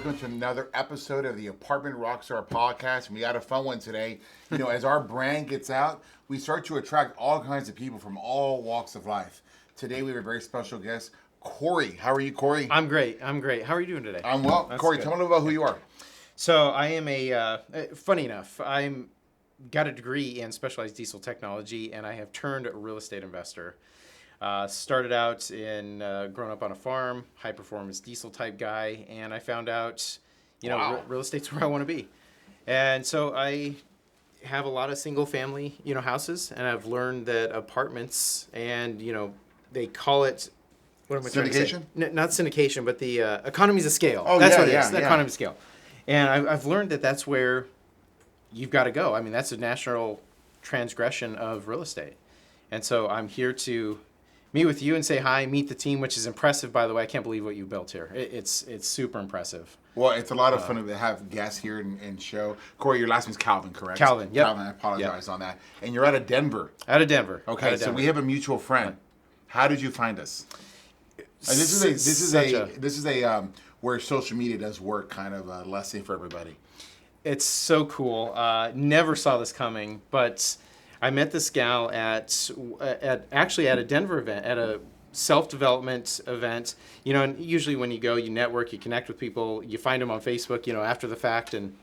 welcome to another episode of the Apartment Rockstar podcast. We got a fun one today. You know, as our brand gets out, we start to attract all kinds of people from all walks of life. Today we have a very special guest, Cory. How are you, Cory? I'm great. How are you doing today? I'm well. That's Cory, good. tell me a little about who you are. So I am funny enough, I'm got a degree in specialized diesel technology, and I have turned a real estate investor. Started out in growing up on a farm, high performance diesel type guy, and I found out, real estate's where I want to be. And so I have a lot of single family, houses, and I've learned that apartments and, they call it, what am I trying to say? Not syndication, but the economies of scale. Oh, that's yeah, what it is, yeah, the yeah. economy of scale. And I've learned that that's where you've got to go. I mean, that's a national transgression of real estate. And so I'm here to meet with you and say hi, meet the team, which is impressive, by the way. I can't believe what you built here. It's super impressive. Well, it's a lot of fun to have guests here and show. Cory, your last name's Calvin, correct? Calvin, yep. Calvin, I apologize on that. And you're out of Denver. Out of Denver. Okay, so we have a mutual friend. How did you find us? And this is a where social media does work kind of a lesson for everybody. It's so cool. Never saw this coming, but I met this gal at a Denver event, at a self-development event. And usually when you go, you network, you connect with people, you find them on Facebook, after the fact. And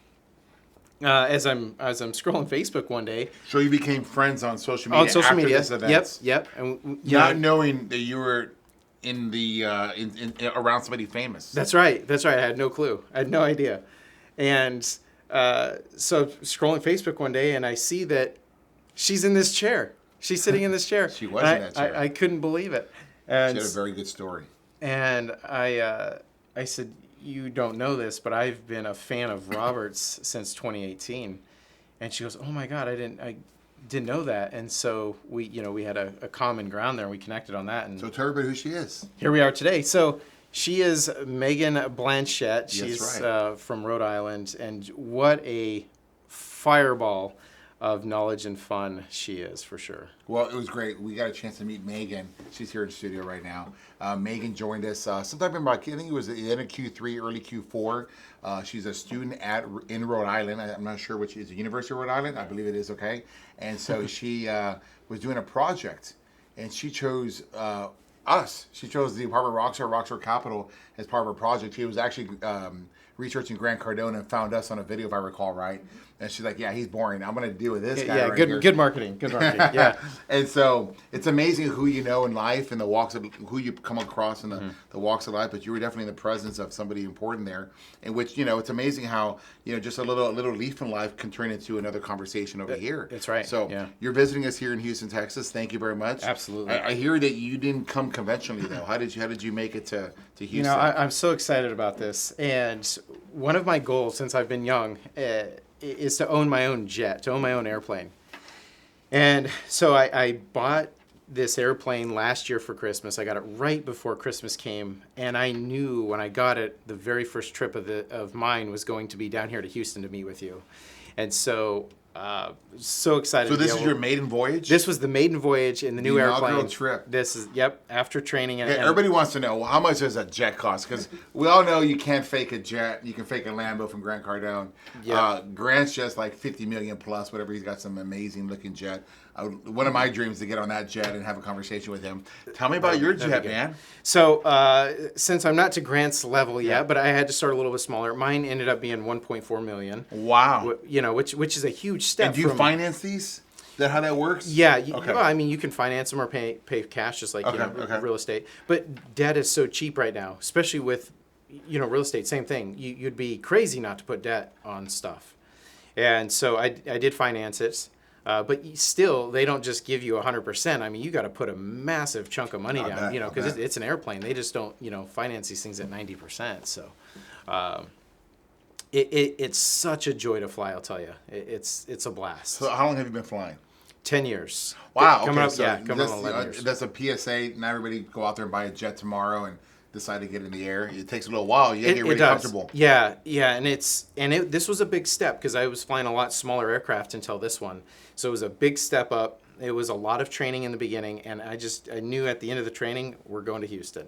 as I'm scrolling Facebook one day, So you became friends on social media. on social after media, this event. yep, and Not knowing that you were in the around somebody famous. That's right. I had no clue. I had no idea. And so scrolling Facebook one day, and I see that she's in this chair. She's sitting in this chair. She was in that chair. I couldn't believe it. And She had a very good story. And I said, you don't know this, but I've been a fan of Robert's since 2018. And she goes, oh my God, I didn't know that. And so we had a common ground there, and we connected on that. And So tell everybody who she is. here we are today. So she is Megan Blanchette. She's right. from Rhode Island, and what a fireball of knowledge and fun she is, for sure. Well, it was great. We got a chance to meet Megan. She's here in the studio right now. Megan joined us sometime in I think it was the end of Q3, early Q4. She's a student in Rhode Island. I'm not sure which is the University of Rhode Island. I believe it is, okay? And so she was doing a project, and she chose us. She chose the Apartment Rockstar Capital as part of her project. She was actually researching Grant Cardone and found us on a video, if I recall right. And she's like, yeah, he's boring. I'm going to deal with this guy right here. Good marketing. Yeah. And so it's amazing who you know in life and the walks of who you come across in the walks of life. But you were definitely in the presence of somebody important there, in which, it's amazing how, just a little leaf in life can turn into another conversation over here. That's right. So you're visiting us here in Houston, Texas. Thank you very much. Absolutely. I hear that you didn't come conventionally, though. How did you make it to Houston? I'm so excited about this. And one of my goals since I've been young is to own my own jet, to own my own airplane. And so I bought this airplane last year for Christmas. I got it right before Christmas came, and I knew when I got it, the very first trip of mine was going to be down here to Houston to meet with you. And so so excited. So this is your maiden voyage? This was the maiden voyage in the new airplane. Trip. This is after training. And everybody wants to know, how much does a jet cost? Because we all know you can't fake a jet. You can fake a Lambo from Grant Cardone. Yep. Grant's just like 50 million plus, whatever. He's got some amazing looking jet. One of my dreams is to get on that jet and have a conversation with him. Tell me about your jet, man. So since I'm not to Grant's level yet, but I had to start a little bit smaller. Mine ended up being 1.4 million. Wow. Which is a huge step. And do you finance these? Is that how that works? Yeah. Well, I mean, you can finance them or pay cash, just like real estate. But debt is so cheap right now, especially with real estate. Same thing. You'd be crazy not to put debt on stuff. And so I did finance it. But still, they don't just give you 100%. I mean, you got to put a massive chunk of money down, because it's an airplane. They just don't, finance these things at 90%. So it's such a joy to fly, I'll tell you. It's a blast. So how long have you been flying? 10 years. Wow. Coming Okay, up, coming on 11 years. That's a PSA. Not everybody go out there and buy a jet tomorrow and decide to get in the air. It takes a little while. You get really comfortable. Yeah, and this was a big step because I was flying a lot smaller aircraft until this one. So it was a big step up. It was a lot of training in the beginning, and I knew at the end of the training we're going to Houston.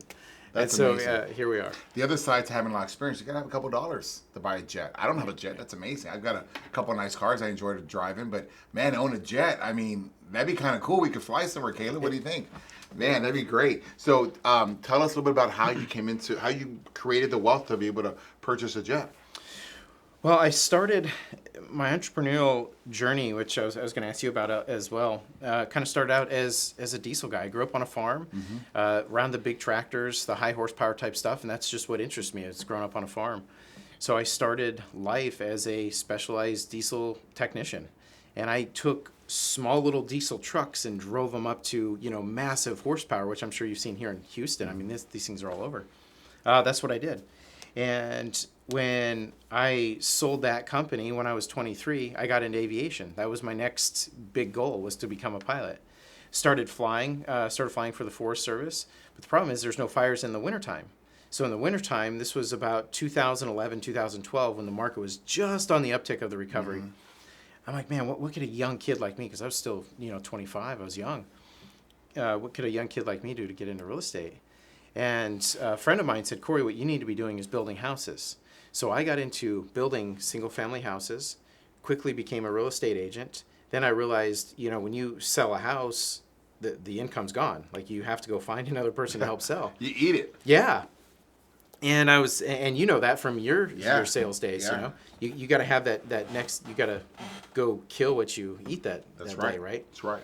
That's and amazing. so here we are. The other side to having a lot of experience, you gotta have a couple dollars to buy a jet. I don't have a jet. That's amazing. I've got a couple of nice cars I enjoy to drive in, but man, own a jet. I mean, that'd be kind of cool. We could fly somewhere, Caleb. What do you think? Man, that'd be great. So, tell us a little bit about how you created the wealth to be able to purchase a jet. Well, I started my entrepreneurial journey, which I was going to ask you about as well. Kind of started out as a diesel guy. I grew up on a farm, around the big tractors, the high horsepower type stuff, and that's just what interests me. It's growing up on a farm. So I started life as a specialized diesel technician, and I took small little diesel trucks and drove them up to massive horsepower, which I'm sure you've seen here in Houston. I mean, these things are all over. That's what I did, and when I sold that company when I was 23, I got into aviation. That was my next big goal, was to become a pilot. Started flying for the Forest Service. But the problem is there's no fires in the wintertime. So in the wintertime, this was about 2011, 2012, when the market was just on the uptick of the recovery. I'm like, man, what could a young kid like me, because I was still 25, I was young. What could a young kid like me do to get into real estate? And a friend of mine said, Cory, what you need to be doing is building houses. So I got into building single-family houses, quickly became a real estate agent. Then I realized, when you sell a house, the income's gone. Like, you have to go find another person to help sell. You eat it. Yeah. And you know that from your sales days, Yeah. You got to have that next, you got to go kill what you eat that right. day, right? That's right.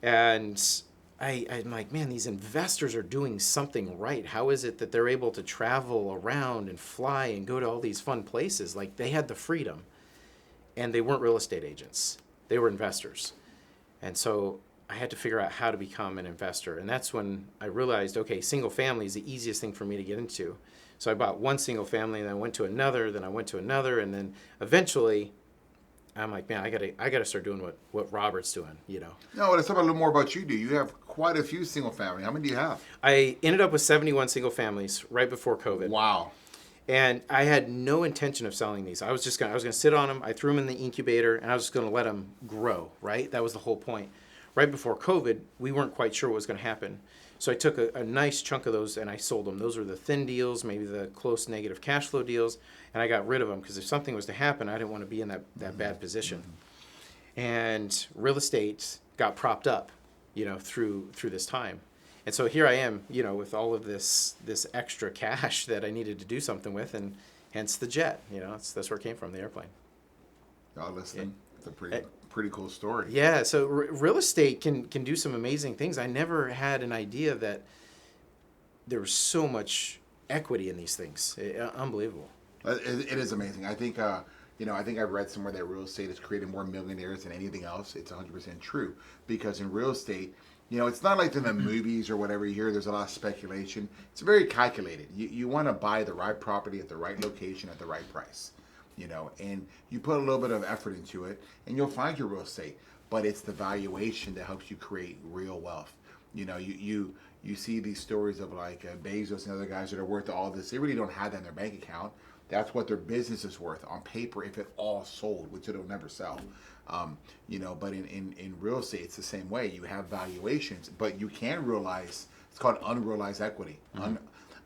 And I'm like, man, these investors are doing something right. How is it that they're able to travel around and fly and go to all these fun places? Like, they had the freedom, and they weren't real estate agents. They were investors. And so I had to figure out how to become an investor. And that's when I realized, okay, single family is the easiest thing for me to get into. So I bought one single family, and then I went to another, and then eventually I'm like, man, I gotta start doing what Robert's doing, No, let's talk a little more about you. You have quite a few single family. How many do you have? I ended up with 71 single families right before COVID. Wow. And I had no intention of selling these. I was gonna sit on them. I threw them in the incubator, and I was just gonna let them grow. Right, that was the whole point. Right before COVID, we weren't quite sure what was gonna happen. So I took a nice chunk of those and I sold them. Those were the thin deals, maybe the close negative cash flow deals, and I got rid of them because if something was to happen, I didn't want to be in that bad position. And real estate got propped up, through this time. And so here I am, with all of this extra cash that I needed to do something with, and hence the jet. That's where it came from, the airplane. Y'all listening? It's a pretty cool story. Yeah, so real estate can do some amazing things. I never had an idea that there was so much equity in these things. Unbelievable. It is amazing. I think, I think I've read somewhere that real estate has created more millionaires than anything else. It's 100% true, because in real estate, it's not like in the movies or whatever you hear. There's a lot of speculation. It's very calculated. You want to buy the right property at the right location at the right price. And you put a little bit of effort into it, and you'll find your real estate. But it's the valuation that helps you create real wealth. You see these stories of like Bezos and other guys that are worth all this. They really don't have that in their bank account. That's what their business is worth on paper if it all sold, which it'll never sell. But in real estate, it's the same way. You have valuations, but you can realize, it's called unrealized equity,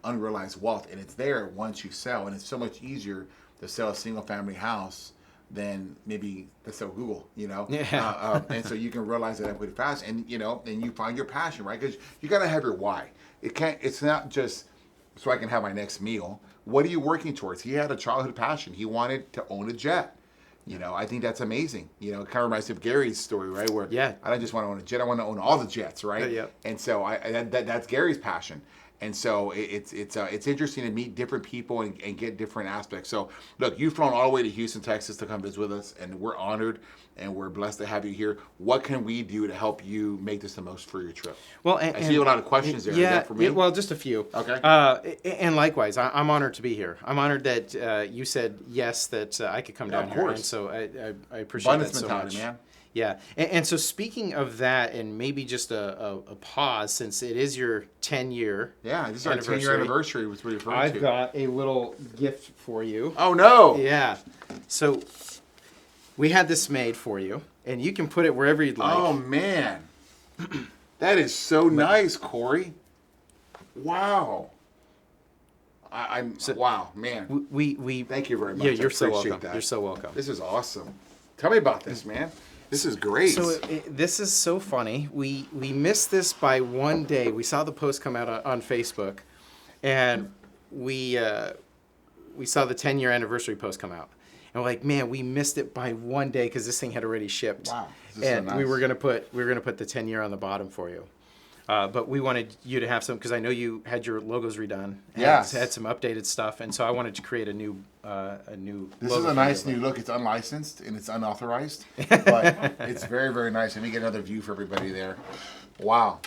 unrealized wealth, and it's there once you sell, and it's so much easier to sell a single family house than maybe to sell Google, Yeah. And so you can realize that equity fast, and and you find your passion, right? Because you got to have your why. It's not just so I can have my next meal. What are you working towards? He had a childhood passion. He wanted to own a jet. I think that's amazing. It kind of reminds me of Gary's story, right? Where I don't just want to own a jet, I want to own all the jets, right? Yeah. And so that's Gary's passion. And so it's interesting to meet different people and get different aspects. So look, you've flown all the way to Houston, Texas to come visit with us, and we're honored and we're blessed to have you here. What can we do to help you make this the most for your trip? Well, I see a lot of questions there. Yeah, Is that for me? well, just a few. Okay. And likewise, I'm honored to be here. I'm honored that you said yes, that I could come down of here, course. and so I appreciate Abundance that so mentality, much. man. Yeah, and so speaking of that, and maybe just a pause, since it is your 10-year. Yeah, this is our 10-year anniversary, was what you're referring to. I've got a little gift for you. Oh, no. Yeah. So we had this made for you, and you can put it wherever you'd like. Oh, man. That is so nice, Cory. Wow. Wow, man. We Thank you very much. Yeah, I you're so appreciate welcome. that. You're so welcome. This is awesome. Tell me about this, man. This is great. So this is so funny. We missed this by one day. We saw the post come out on Facebook, and we saw the 10-year anniversary post come out, and we're like, man, we missed it by one day because this thing had already shipped. Wow, this is so and nice. we were gonna put the 10-year on the bottom for you. But we wanted you to have some, because I know you had your logos redone. Yes. Had some updated stuff, and so I wanted to create a new This logo is a for nice you. new look. It's unlicensed and it's unauthorized, but it's very, very nice. Let me get another view for everybody there. Wow.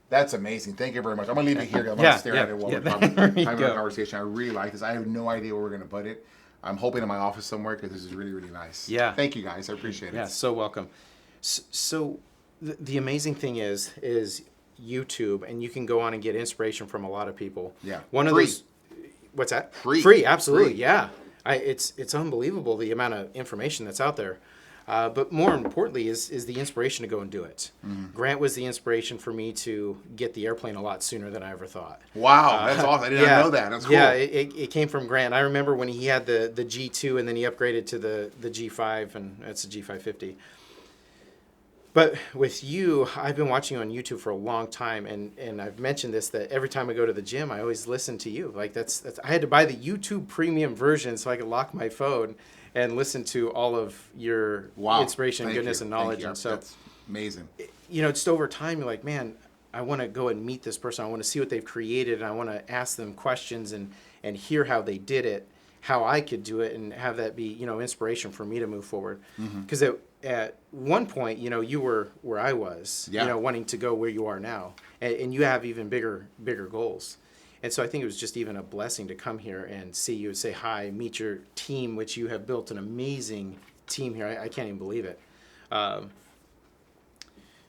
That's amazing. Thank you very much. I'm going to leave it here. I'm going to stare at it while we're having There you a go. conversation. I really like this. I have no idea where we're going to put it. I'm hoping in my office somewhere because this is really, really nice. Yeah. Thank you, guys. I appreciate it. Yeah, so welcome. So the amazing thing is YouTube, and you can go on and get inspiration from a lot of people. Yeah. One of Free. those. What's that? Free. Absolutely. Free. Yeah. It's unbelievable the amount of information that's out there. But more importantly is the inspiration to go and do it. Mm-hmm. Grant was the inspiration for me to get the airplane a lot sooner than I ever thought. Wow. That's awesome. I did not know that. That's cool. Yeah, it came from Grant. I remember when he had the G2 and then he upgraded to the G5, and that's the G550. But with you, I've been watching you on YouTube for a long time, and I've mentioned this, that every time I go to the gym, I always listen to you. Like that's I had to buy the YouTube premium version so I could lock my phone and listen to all of your inspiration, Thank goodness, you. and knowledge. Thank you. And so, That's amazing. just over time, you're like, man, I want to go and meet this person. I want to see what they've created, and I want to ask them questions and hear how they did it, how I could do it, and have that be, inspiration for me to move forward. Because at one point, you were where I was, Yeah. wanting to go where you are now, and you have even bigger goals. And so I think it was just even a blessing to come here and see you, say hi, meet your team, which you have built an amazing team here. I can't even believe it.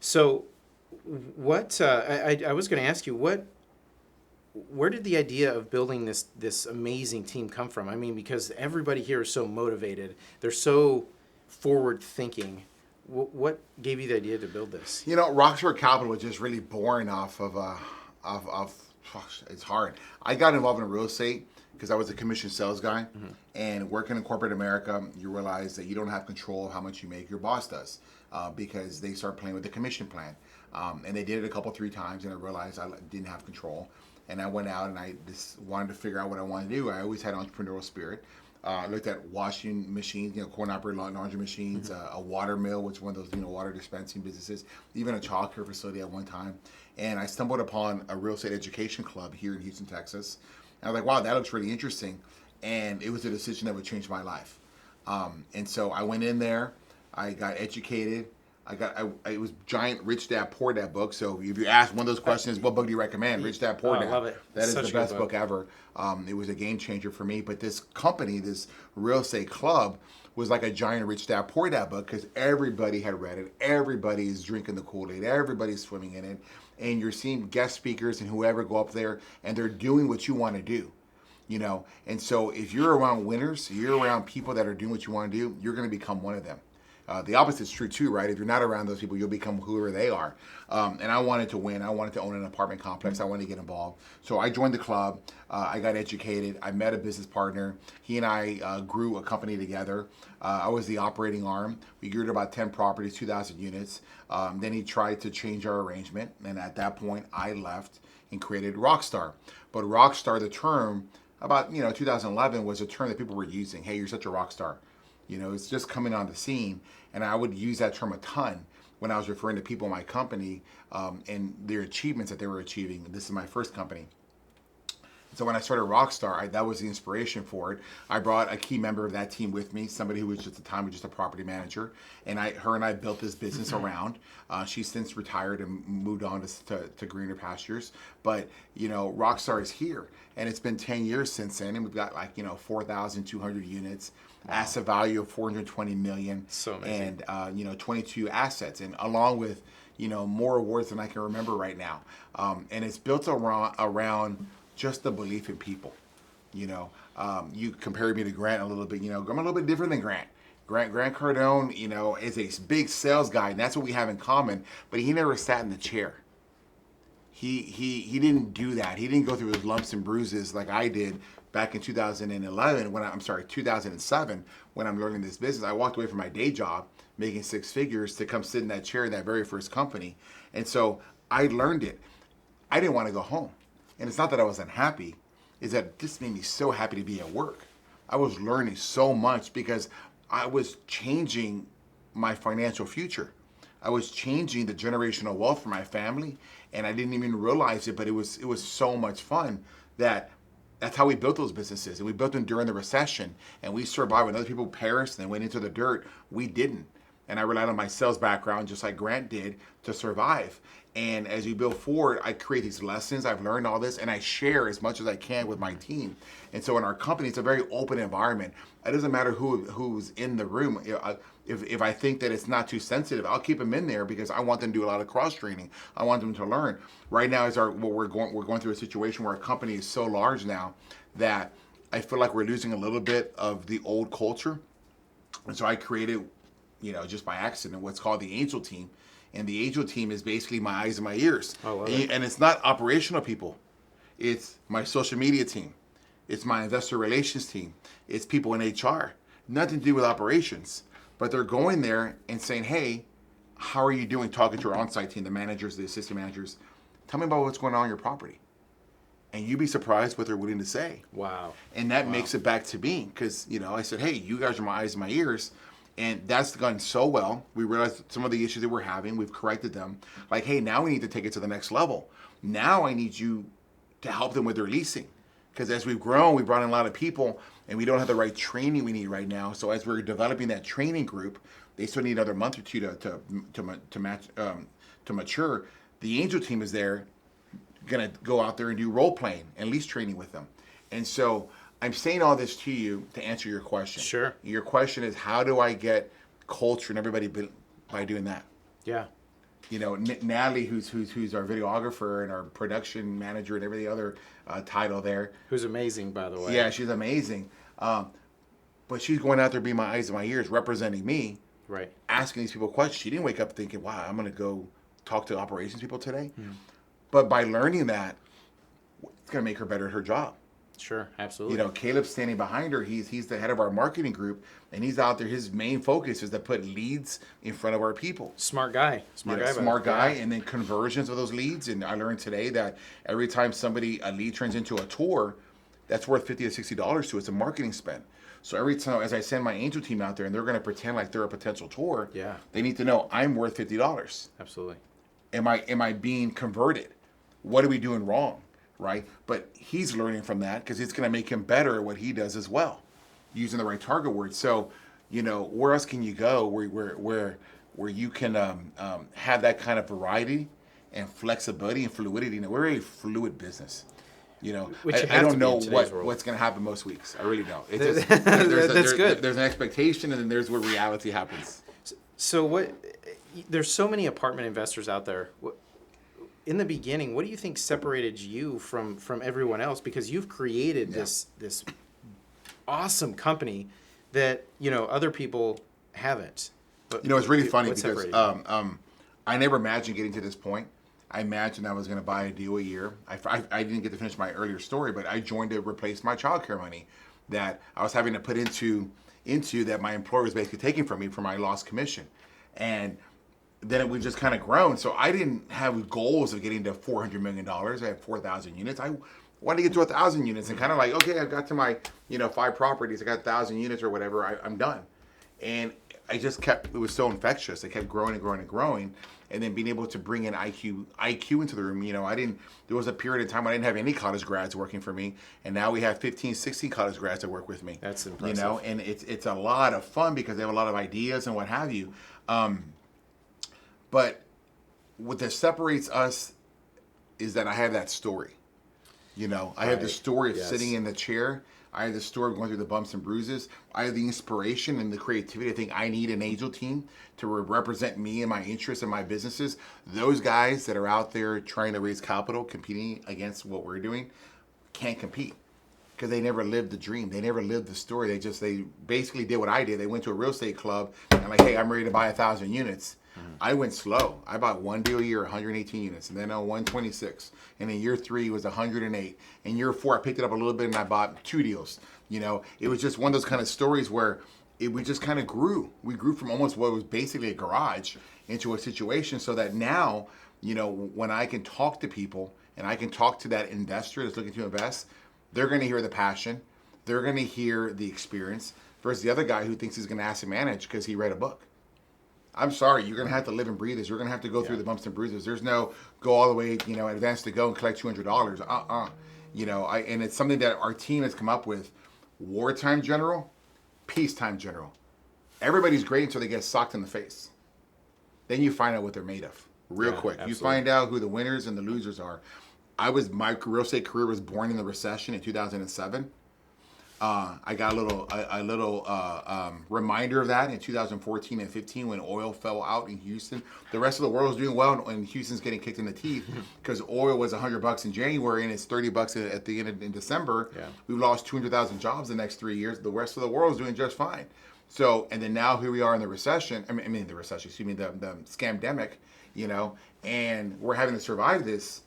So what I was going to ask you, where did the idea of building this amazing team come from? I mean, because everybody here is so motivated. They're so forward thinking. What gave you the idea to build this? Rockstar Capital was just really born off of it's hard. I got involved in real estate because I was a commission sales guy, and working in corporate America, you realize that you don't have control of how much you make. Your boss does, because they start playing with the commission plan, and they did it a couple, 3 times, and I realized I didn't have control, and I went out and I just wanted to figure out what I wanted to do. I always had entrepreneurial spirit. I looked at washing machines, corn operated laundry machines, a water mill, which is one of those, water dispensing businesses, even a child care facility at one time. And I stumbled upon a real estate education club here in Houston, Texas. And I was like, wow, that looks really interesting. And it was a decision that would change my life. And so I went in there, I got educated. It was giant Rich Dad Poor Dad book. So if you ask one of those questions, what book do you recommend? Rich Dad Poor Dad. I love it. That is Such the a good best book book. ever. It was a game changer for me. But this company, this real estate club, was like a giant Rich Dad Poor Dad book because everybody had read it. Everybody is drinking the Kool-Aid. Everybody's swimming in it. And you're seeing guest speakers and whoever go up there, and they're doing what you want to do. And so if you're around winners, you're around people that are doing what you want to do, you're going to become one of them. The opposite is true too, right? If you're not around those people, you'll become whoever they are. And I wanted to win. I wanted to own an apartment complex. I wanted to get involved. So I joined the club. I got educated. I met a business partner. He and I grew a company together. I was the operating arm. We grew to about 10 properties, 2,000 units. Then he tried to change our arrangement. And at that point, I left and created Rockstar. But Rockstar, the term, about 2011, was a term that people were using. Hey, you're such a rock star. It's just coming on the scene. And I would use that term a ton when I was referring to people in my company and their achievements that they were achieving. This is my first company. So when I started Rockstar, that was the inspiration for it. I brought a key member of that team with me, somebody who was just at the time was just a property manager, and her and I built this business around. She's since retired and moved on to greener pastures. But Rockstar is here, and it's been 10 years since then, and we've got 4,200 units, asset value of $420 million, So amazing. and 22 assets, and along with more awards than I can remember right now. And it's built around just the belief in people. You compared me to Grant a little bit. I'm a little bit different than Grant. Grant Cardone, is a big sales guy, and that's what we have in common. But he never sat in the chair. he didn't do that. He didn't go through his lumps and bruises like I did back in 2011 I'm sorry, 2007 when I'm learning this business. I walked away from my day job making six figures to come sit in that chair in that very first company. And so I learned it. I didn't want to go home. And it's not that I was unhappy, it's that this made me so happy to be at work. I was learning so much because I was changing my financial future. I was changing the generational wealth for my family, and I didn't even realize it, but it was so much fun that's how we built those businesses. And we built them during the recession, and we survived. When other people perished and they went into the dirt, we didn't. And I relied on my sales background, just like Grant did, to survive. And as we build forward, I create these lessons. I've learned all this, and I share as much as I can with my team. And so in our company, it's a very open environment. It doesn't matter who's in the room. If I think that it's not too sensitive, I'll keep them in there because I want them to do a lot of cross training. I want them to learn. Right now, we're going through a situation where our company is so large now that I feel like we're losing a little bit of the old culture. And so I created, just by accident, what's called the Angel Team. And the Angel Team is basically my eyes and my ears. And it's not operational people. It's my social media team. It's my investor relations team. It's people in HR. Nothing to do with operations. But they're going there and saying, hey, how are you doing? Talking to our on-site team, the managers, the assistant managers. Tell me about what's going on your property. And you'd be surprised what they're willing to say. Wow. And that makes it back to me because, I said, hey, you guys are my eyes and my ears. And that's gone so well. We realized some of the issues that we're having. We've corrected them. Like, hey, now we need to take it to the next level. Now I need you to help them with their leasing. Because as we've grown, we brought in a lot of people, and we don't have the right training we need right now. So as we're developing that training group, they still need another month or two to mature. The Angel Team is there, going to go out there and do role playing and lease training with them. And so I'm saying all this to you to answer your question. Sure. Your question is, how do I get culture and everybody by doing that? Yeah. Natalie, who's our videographer and our production manager and every other title there. Who's amazing, by the way. Yeah, she's amazing. But she's going out there being my eyes and my ears, representing me. Right. Asking these people questions. She didn't wake up thinking, wow, I'm going to go talk to operations people today. But by learning that, it's going to make her better at her job. Sure, absolutely. Caleb's standing behind her. He's the head of our marketing group, and he's out there. His main focus is to put leads in front of our people. Smart guy. Smart guy, and then conversions of those leads. And I learned today that every time a lead turns into a tour, that's worth $50 to $60 to. It's a marketing spend. So every time, as I send my Angel Team out there, and they're going to pretend like they're a potential tour, they need to know I'm worth $50. Absolutely. Am I being converted? What are we doing wrong? Right? But he's learning from that because it's going to make him better at what he does as well, using the right target words. So, where else can you go where you can have that kind of variety and flexibility and fluidity? We're a fluid business. I don't know what's going to happen most weeks. I really don't. It's just, That's good. There's an expectation, and then there's where reality happens. So there's so many apartment investors out there. In the beginning, what do you think separated you from everyone else? Because you've created this awesome company that other people haven't. It's really funny because I never imagined getting to this point. I imagined I was going to buy a deal a year. I didn't get to finish my earlier story, but I joined to replace my childcare money that I was having to put into that my employer was basically taking from me for my lost commission, and then we've just kind of grown. So I didn't have goals of getting to $400 million. I had 4,000 units. I wanted to get to 1,000 units and kind of like, okay, I've got to my, 5 properties. I got 1,000 units or whatever. I'm done. And I just it was so infectious. I kept growing and growing and growing. And then being able to bring in IQ into the room. There was a period of time when I didn't have any college grads working for me. And now we have 15, 16 college grads that work with me. That's impressive. And it's a lot of fun because they have a lot of ideas and what have you. But what that separates us is that I have that story. I have the story of sitting in the chair. I have the story of going through the bumps and bruises. I have the inspiration and the creativity I think I need an Angel Team to represent me and my interests and my businesses. Those guys that are out there trying to raise capital, competing against what we're doing, can't compete because they never lived the dream. They never lived the story. They basically did what I did. They went to a real estate club and like, hey, I'm ready to buy 1,000 units. I went slow. I bought one deal a year, 118 units, and then 126. And in year 3 was 108. In year 4, I picked it up a little bit and I bought 2 deals. It was just one of those kind of stories where we just kind of grew. We grew from almost what was basically a garage into a situation so that now, when I can talk to people and I can talk to that investor that's looking to invest, they're going to hear the passion. They're going to hear the experience versus the other guy who thinks he's going to asset manage because he read a book. I'm sorry, you're going to have to live and breathe this. You're going to have to go through the bumps and bruises. There's no go all the way, advance to go and collect $200. And it's something that our team has come up with. Wartime general, peacetime general. Everybody's great until they get socked in the face. Then you find out what they're made of real quick. Absolutely. You find out who the winners and the losers are. My real estate career was born in the recession in 2007. I got a little reminder of that in 2014 and 15 when oil fell out in Houston. The rest of the world was doing well, and Houston's getting kicked in the teeth because oil was $100 in January and it's $30 at the end in December. Yeah. We've lost 200,000 jobs the next 3 years. The rest of the world is doing just fine. So, and then now here we are in the recession. the scamdemic, and we're having to survive this.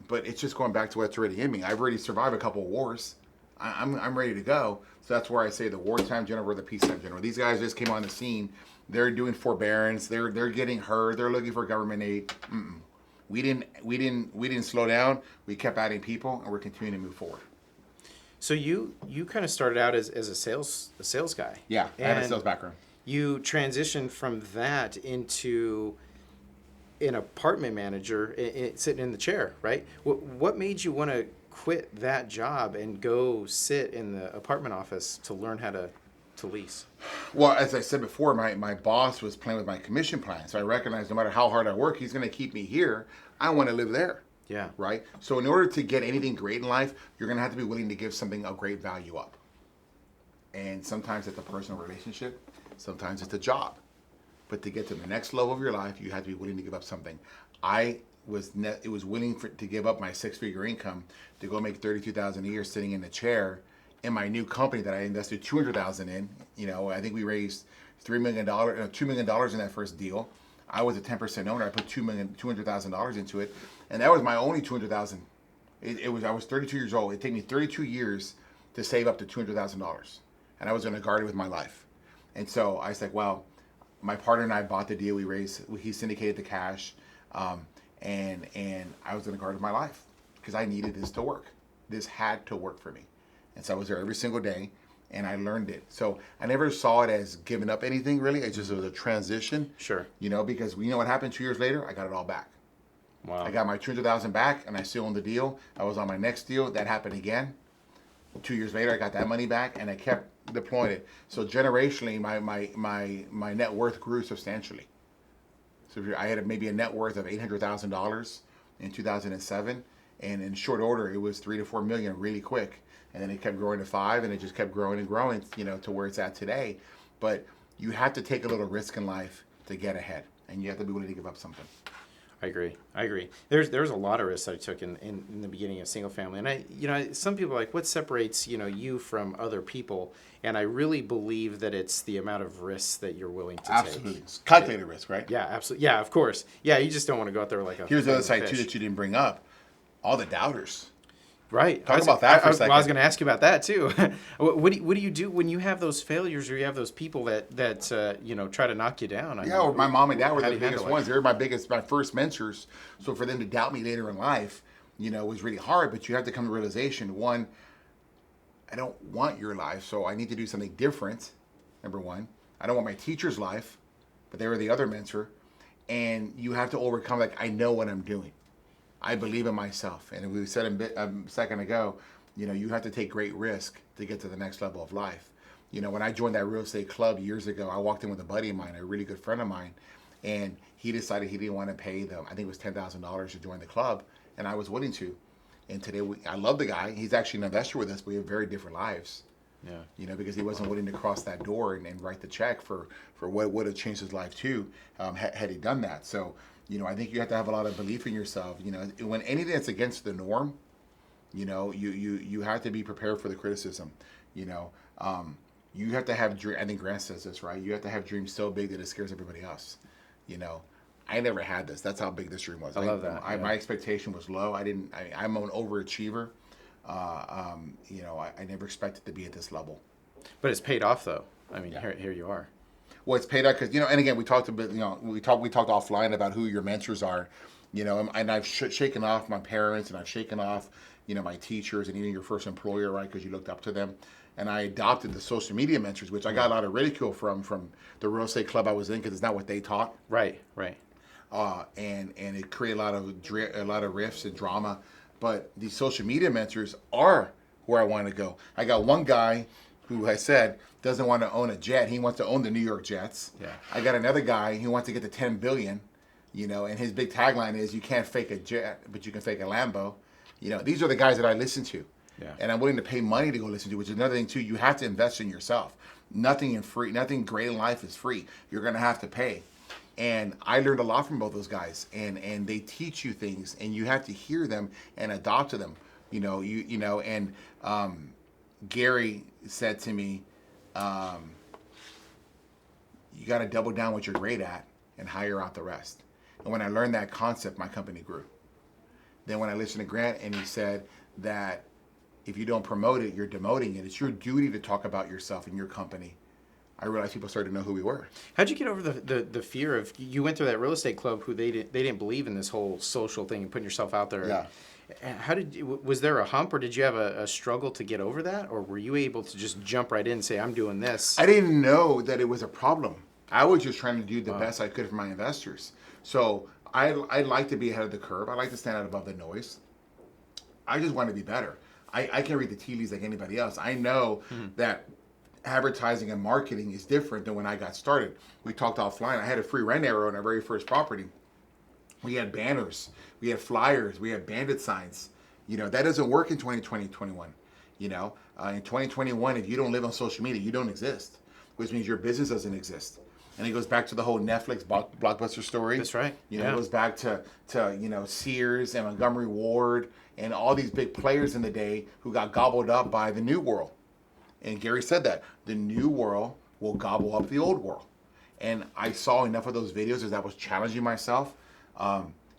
But it's just going back to what's already in me. I've already survived a couple of wars. I'm ready to go. So that's where I say the wartime general or the peacetime general. These guys just came on the scene. They're doing forbearance. They're getting hurt. They're looking for government aid. We didn't slow down. We kept adding people, and we're continuing to move forward. So you kind of started out as a sales guy. Yeah, I have a sales background. You transitioned from that into an apartment manager sitting in the chair, right? What made you want to quit that job and go sit in the apartment office to learn how to lease? Well, as I said before, my boss was playing with my commission plan. So I recognized no matter how hard I work, he's going to keep me here. I want to live there. Yeah. Right? So in order to get anything great in life, you're going to have to be willing to give something of great value up. And sometimes it's a personal relationship. Sometimes it's a job. But to get to the next level of your life, you have to be willing to give up something. I was willing to give up my 6-figure income to go make $32,000 a year sitting in the chair in my new company that I invested $200,000 in. I think we raised $2 million in that first deal. I was a 10% owner. I put $200,000 into it, and that was my only $200,000. I was 32 years old. It took me 32 years to save up to $200,000, and I was going to guard it with my life. And so I said, well, my partner and I bought the deal. He syndicated the cash. And I was going to guard with my life because I needed this to work. This had to work for me. And so I was there every single day and I learned it. So I never saw it as giving up anything really. It was a transition. Sure. Because we know what happened 2 years later. I got it all back. Wow. I got my $200,000 back and I still owned the deal. I was on my next deal. That happened again. 2 years later, I got that money back and I kept deploying it. So generationally, my net worth grew substantially. So I had maybe a net worth of $800,000 in 2007, and in short order, it was $3 to $4 million really quick, and then it kept growing to $5 million, and it just kept growing and growing, to where it's at today. But you have to take a little risk in life to get ahead, and you have to be willing to give up something. I agree. There's a lot of risks I took in the beginning of single family, and some people are like, what separates you from other people? And I really believe that it's the amount of risks that you're willing to take. Absolutely, calculated risk, right? Yeah, absolutely. Yeah, of course. Yeah, you just don't want to go out there like a. Here's the other side too that you didn't bring up: all the doubters. Right. Talk about that for a second. Well, I was going to ask you about that too. What do you do when you have those failures or you have those people that try to knock you down? Well, my mom and dad were the biggest ones. They were my first mentors. So for them to doubt me later in life, was really hard. But you have to come to the realization: one, I don't want your life, so I need to do something different. Number one, I don't want my teacher's life, but they were the other mentor, and you have to overcome. I know what I'm doing. I believe in myself, and we said a second ago, you have to take great risk to get to the next level of life. When I joined that real estate club years ago, I walked in with a buddy of mine, a really good friend of mine, and he decided he didn't want to pay them. I think it was $10,000 to join the club, and I was willing to. And today, I love the guy. He's actually an investor with us. We have very different lives. Yeah. Because he wasn't willing to cross that door and write the check for what would have changed his life too, had he done that. So. I think you have to have a lot of belief in yourself. When anything that's against the norm, you have to be prepared for the criticism. You have to have I think Grant says this, right? You have to have dreams so big that it scares everybody else. You know, I never had this. That's how big this dream was. I love that. My expectation was low. I'm an overachiever. You know, I never expected to be at this level. But it's paid off, though. I mean, here you are. Well, it's paid out because, you know, and again, we talked a bit, you know, we talked offline about who your mentors are, you know, and I've shaken off my parents, and I've shaken off, you know, my teachers, and even your first employer, right, because you looked up to them. And I adopted the social media mentors, which I got a lot of ridicule from the real estate club I was in, because it's not what they taught. Right. And it created a lot of rifts and drama. But these social media mentors are where I want to go. I got one guy who I said doesn't want to own a jet. He wants to own the New York Jets. Yeah. I got another guy who wants to get to 10 billion, you know, and his big tagline is, you can't fake a jet, but you can fake a Lambo. You know, these are the guys that I listen to. Yeah. And I'm willing to pay money to go listen to, which is another thing too. You have to invest in yourself. Nothing great in life is free. You're going to have to pay. And I learned a lot from both those guys, and they teach you things, and you have to hear them and adopt to them. You know, and Gary said to me, you got to double down what you're great at and hire out the rest. And when I learned that concept, my company grew. Then when I listened to Grant, and he said that if you don't promote it, you're demoting it. It's your duty to talk about yourself and your company. I realized people started to know who we were. How'd you get over the fear of, you went through that real estate club who they didn't believe in this whole social thing and putting yourself out there? Yeah. How was there a hump, or did you have a struggle to get over that, or were you able to just jump right in and say, I'm doing this? I didn't know that it was a problem. I was just trying to do the best I could for my investors. So I like to be ahead of the curve. I like to stand out above the noise. I just want to be better. I can read the tea leaves like anybody else. I know that advertising and marketing is different than when I got started. We talked offline. I had a free rent arrow on our very first property. We had banners, we had flyers, we had bandit signs. You know, that doesn't work in 2020, 21. You know, in 2021, if you don't live on social media, you don't exist, which means your business doesn't exist. And it goes back to the whole Netflix blockbuster story. That's right. You know, it goes back to you know, Sears and Montgomery Ward and all these big players in the day who got gobbled up by the new world. And Gary said that the new world will gobble up the old world. And I saw enough of those videos as I was challenging myself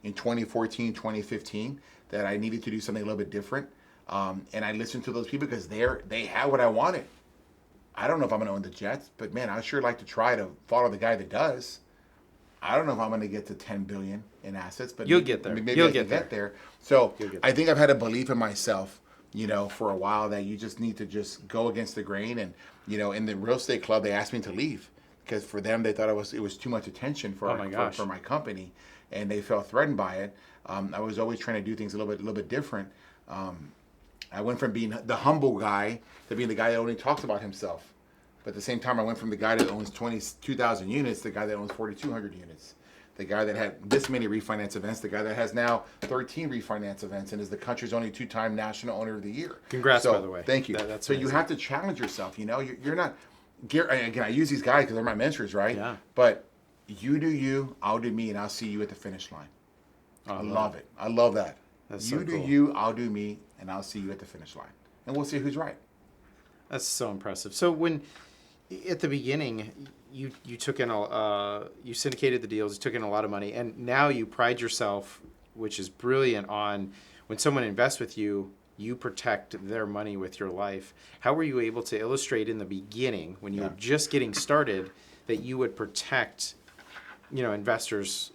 in 2014, 2015, that I needed to do something a little bit different. And I listened to those people because they had what I wanted. I don't know if I'm going to own the Jets, but man, I sure like to try to follow the guy that does. I don't know if I'm going to get to 10 billion in assets, but You'll get there. Maybe You'll I can get get there. So get I think I've had a belief in myself, you know, for a while, that you just need to just go against the grain. And, you know, in the real estate club, they asked me to leave because for them, they thought it was too much attention for my company, and they felt threatened by it. I was always trying to do things a little bit different. I went from being the humble guy to being the guy that only talks about himself. But at the same time, I went from the guy that owns 22,000 units to the guy that owns 4,200 units. The guy that had this many refinance events, the guy that has now 13 refinance events and is the country's only 2-time National Owner of the Year. Congrats, by the way. Thank you. That's so amazing. you have to challenge yourself. You know, you're not. Again, I use these guys because they're my mentors, right? Yeah. But you do you, I'll do me, and I'll see you at the finish line. I love it. I love that. That's you so do cool. you, I'll do me, and I'll see you at the finish line. And we'll see who's right. That's so impressive. So when, at the beginning, you took in you syndicated the deals, you took in a lot of money, and now you pride yourself, which is brilliant, on when someone invests with you, you protect their money with your life. How were you able to illustrate in the beginning, when you were just getting started, that you would protect, you know, investors'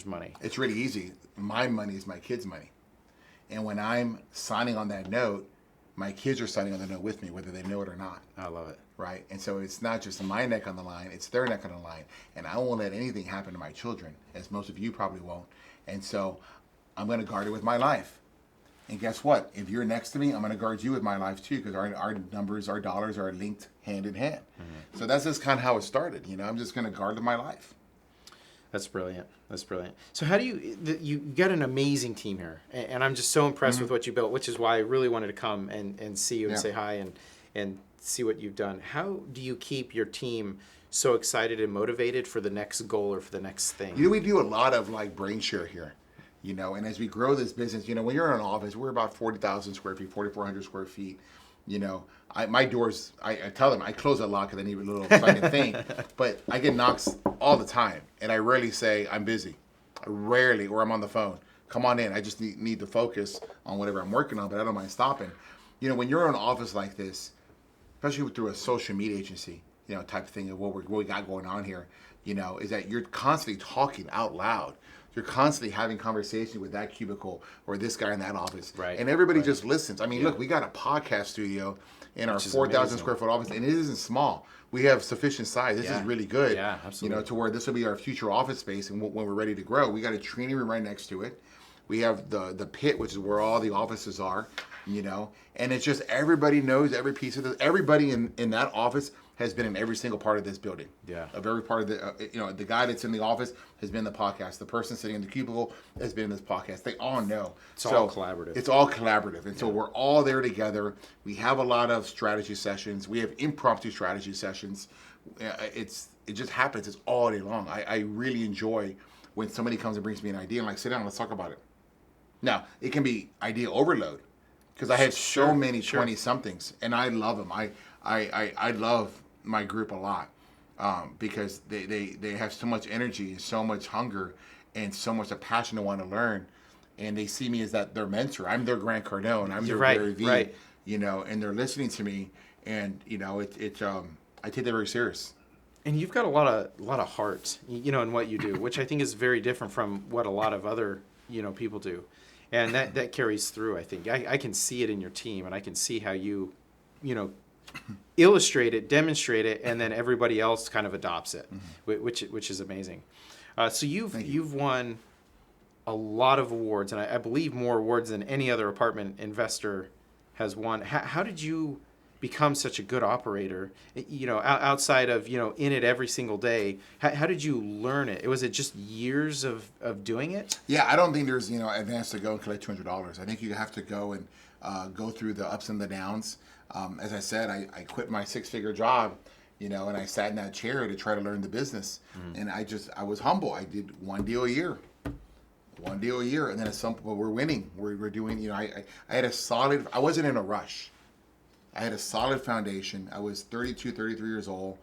money? It's really easy. My money is my kids' money. And when I'm signing on that note, my kids are signing on the note with me, whether they know it or not. I love it. Right? And so it's not just my neck on the line, it's their neck on the line. And I won't let anything happen to my children, as most of you probably won't. And so I'm going to guard it with my life. And guess what? If you're next to me, I'm going to guard you with my life too, because our numbers, our dollars are linked hand in hand. Mm-hmm. So that's just kind of how it started. You know, I'm just going to guard my life. That's brilliant. That's brilliant. So how do you got an amazing team here, and I'm just so impressed with what you built, which is why I really wanted to come and see you and say hi and see what you've done. How do you keep your team so excited and motivated for the next goal or for the next thing? You know, we do a lot of like brain share here, you know, and as we grow this business, you know, when you're in an office, we're about 40,000 square feet, 4,400 square feet. My doors, I tell them I close a lot because I need a little fucking thing, but I get knocks all the time, and I rarely say I'm busy, rarely, or I'm on the phone. Come on in. I just need to focus on whatever I'm working on, but I don't mind stopping. When you're in an office like this, especially through a social media agency, type of thing of what we got going on here, is that you're constantly talking out loud. You're constantly having conversations with that cubicle or this guy in that office. Right. And everybody Right. just listens. I mean, look, we got a podcast studio in our Which is 4,000 amazing. square foot office, and it isn't small. We have sufficient size. This is really good. Yeah, absolutely. To where this will be our future office space, and when we're ready to grow, we got a training room right next to it. We have the pit, which is where all the offices are, and it's just everybody knows every piece of this. Everybody in that office has been in every single part of this building. Yeah. Of every part of the guy that's in the office has been in the podcast. The person sitting in the cubicle has been in this podcast. They all know. It's all collaborative. It's all collaborative. And so we're all there together. We have a lot of strategy sessions. We have impromptu strategy sessions. It just happens. It's all day long. I really enjoy when somebody comes and brings me an idea and like, sit down, let's talk about it. Now, it can be idea overload because I have so many 20-somethings and I love them. I love my group a lot because they have so much energy and so much hunger and so much a passion to want to learn, and they see me as their mentor. I'm their Grant Cardone. I'm their Gary Vee. Right. And they're listening to me, and I take that very serious. And you've got a lot of heart, in what you do, which I think is very different from what a lot of other people do, and that carries through. I think I can see it in your team, and I can see how you illustrate it, demonstrate it, and then everybody else kind of adopts it, which is amazing. So you've won a lot of awards, and I believe more awards than any other apartment investor has won. How did you become such a good operator? Outside of in it every single day, how did you learn it? Was it just years of doing it? Yeah, I don't think there's advance to go and collect $200. I think you have to go and go through the ups and the downs. As I said, I quit my 6-figure job, and I sat in that chair to try to learn the business. And I was humble. I did one deal a year. And then at some point we're winning. We're doing, I had a solid, I wasn't in a rush. I had a solid foundation. I was 32, 33 years old.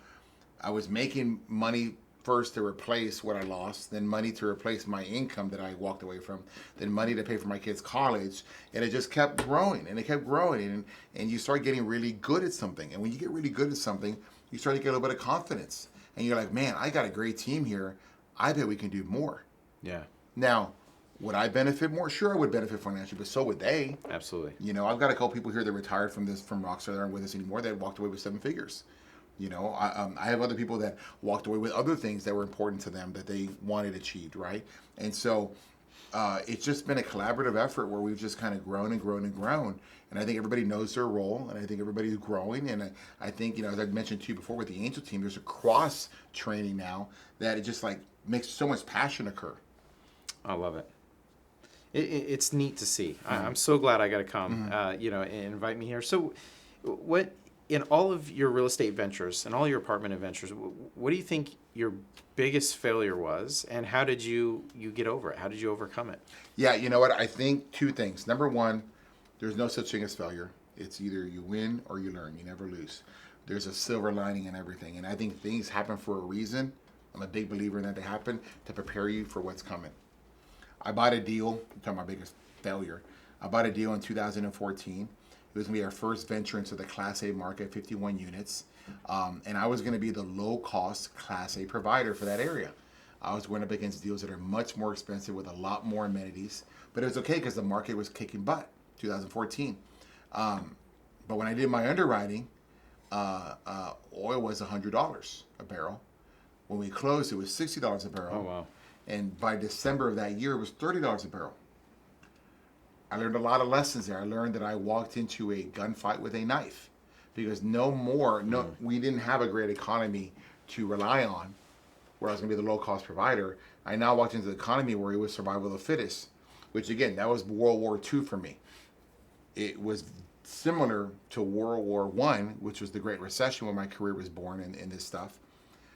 I was making money first to replace what I lost, then money to replace my income that I walked away from, then money to pay for my kids' college. And it just kept growing, and it kept growing. And you start getting really good at something. And when you get really good at something, you start to get a little bit of confidence. And you're like, man, I got a great team here. I bet we can do more. Yeah. Now, would I benefit more? Sure, I would benefit financially, but so would they. Absolutely. I've got a couple people here that retired from Rockstar that aren't with us anymore that walked away with 7 figures. I have other people that walked away with other things that were important to them that they wanted achieved, right? And so it's just been a collaborative effort where we've just kind of grown and grown and grown. And I think everybody knows their role, and I think everybody's growing. And I think, as I mentioned to you before with the Angel team, there's a cross training now that it just makes so much passion occur. I love it. It's neat to see. I'm so glad I got to come, and invite me here. So, what in all of your real estate ventures and all your apartment ventures, what do you think your biggest failure was, and how did you get over it? How did you overcome it? Yeah, you know what? I think 2 things. Number 1, there's no such thing as failure. It's either you win or you learn. You never lose. There's a silver lining in everything, and I think things happen for a reason. I'm a big believer in that they happen to prepare you for what's coming. I bought a deal, I'm talking about my biggest failure. I bought a deal in 2014. It was going to be our first venture into the Class A market, 51 units. And I was going to be the low-cost Class A provider for that area. I was going up against deals that are much more expensive with a lot more amenities. But it was okay because the market was kicking butt, 2014. But when I did my underwriting, oil was $100 a barrel. When we closed, it was $60 a barrel. Oh, wow. And by December of that year, it was $30 a barrel. I learned a lot of lessons there. I learned that I walked into a gunfight with a knife because we didn't have a great economy to rely on where I was going to be the low-cost provider. I now walked into the economy where it was survival of the fittest, which, again, that was World War II for me. It was similar to World War I, which was the Great Recession when my career was born in this stuff.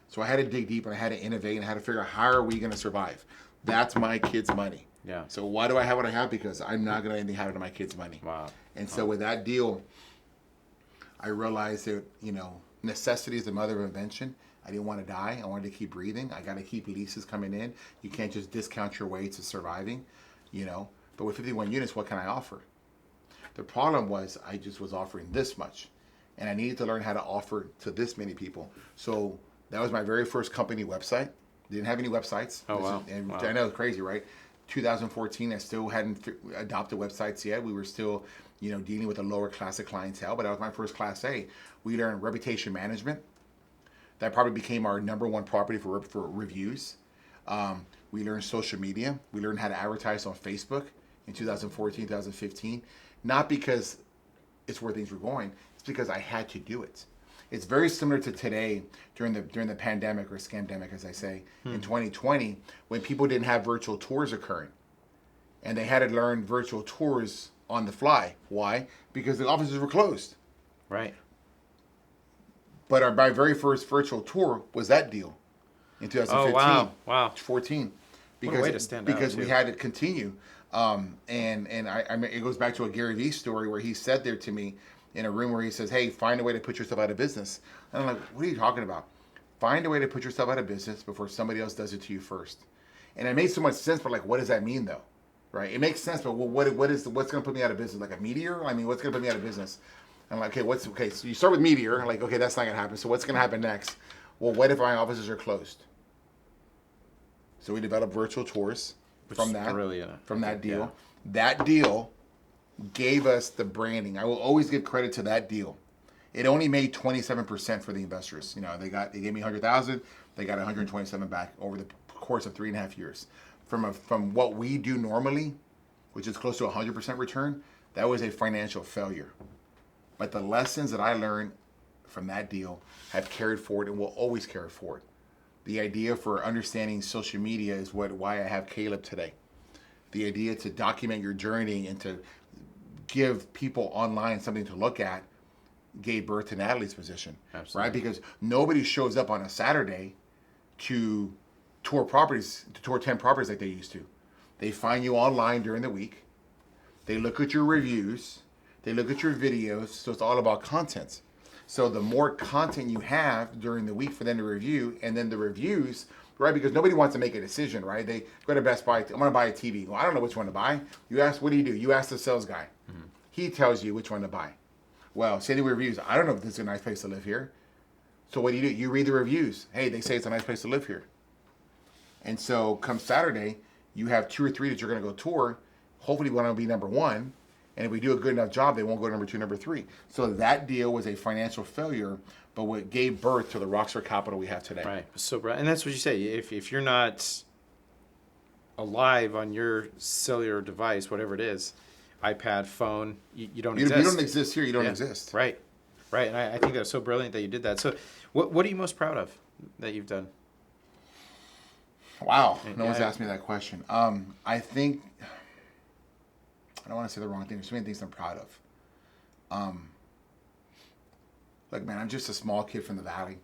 So I had to dig deep, and I had to innovate, and I had to figure out how are we going to survive. That's my kids' money. Yeah. So why do I have what I have? Because I'm not going to let anything happen to my kids' money. Wow. And so with that deal, I realized that, necessity is the mother of invention. I didn't want to die. I wanted to keep breathing. I got to keep leases coming in. You can't just discount your way to surviving, But with 51 units, what can I offer? The problem was I just was offering this much, and I needed to learn how to offer to this many people. So that was my very first company website. Didn't have any websites. Oh, wow. And Wow. I know it's crazy, right? 2014, I still hadn't adopted websites yet. We were still, dealing with a lower class of clientele, but that was my first class A. We learned reputation management. That probably became our number one property for reviews. We learned social media. We learned how to advertise on Facebook in 2014, 2015. Not because it's where things were going. It's because I had to do it. It's very similar to today during the pandemic or scamdemic, as I say, in 2020, when people didn't have virtual tours occurring. And they had to learn virtual tours on the fly. Why? Because the offices were closed. Right. But my very first virtual tour was that deal in 2015. Oh, wow. 14. What a way to stand out, because we too. had to continue. And I mean, it goes back to a Gary Vee story where he said there to me in a room where he says, hey, find a way to put yourself out of business. And I'm like, what are you talking about? Find a way to put yourself out of business before somebody else does it to you first. And it made so much sense, but like, what does that mean though? Right? It makes sense, but what's going to put me out of business? Like a meteor? I mean, what's going to put me out of business? I'm like, okay, so you start with meteor. I'm like, okay, that's not going to happen. So what's going to happen next? Well, what if my offices are closed? So we developed virtual tours from that deal. Yeah. That deal gave us the branding. I will always give credit to that deal. It only made 27% for the investors. They gave me 100,000. They got 127 back over the course of 3.5 years. From what we do normally, which is close to 100% return, that was a financial failure. But the lessons that I learned from that deal have carried forward and will always carry forward. The idea for understanding social media is why I have Caleb today. The idea to document your journey and to give people online something to look at gave birth to Natalie's position. Absolutely. Right? Because nobody shows up on a Saturday to tour 10 properties like they used to. They find you online during the week. They look at your reviews. They look at your videos. So it's all about content. So the more content you have during the week for them to review, and then the reviews, right? Because nobody wants to make a decision, right? They go to Best Buy. I'm going to buy a TV. Well, I don't know which one to buy. You ask, what do? You ask the sales guy. Mm-hmm. He tells you which one to buy. Well, say the reviews. I don't know if this is a nice place to live here. So what do? You read the reviews. Hey, they say it's a nice place to live here. And so come Saturday, you have 2 or 3 that you're going to go tour. Hopefully one will be number 1. And if we do a good enough job, they won't go to number 2, number 3. So that deal was a financial failure, but what gave birth to the Rockstar capital we have today. Right. So, and that's what you say. If you're not alive on your cellular device, whatever it is, iPad, phone, you don't exist. If you don't exist here, you don't exist. Right. Right. And I think that's so brilliant that you did that. So what are you most proud of that you've done? Wow. No one's asked me that question. I think, I don't want to say the wrong thing. There's so many things I'm proud of. Look, man, I'm just a small kid from the Valley,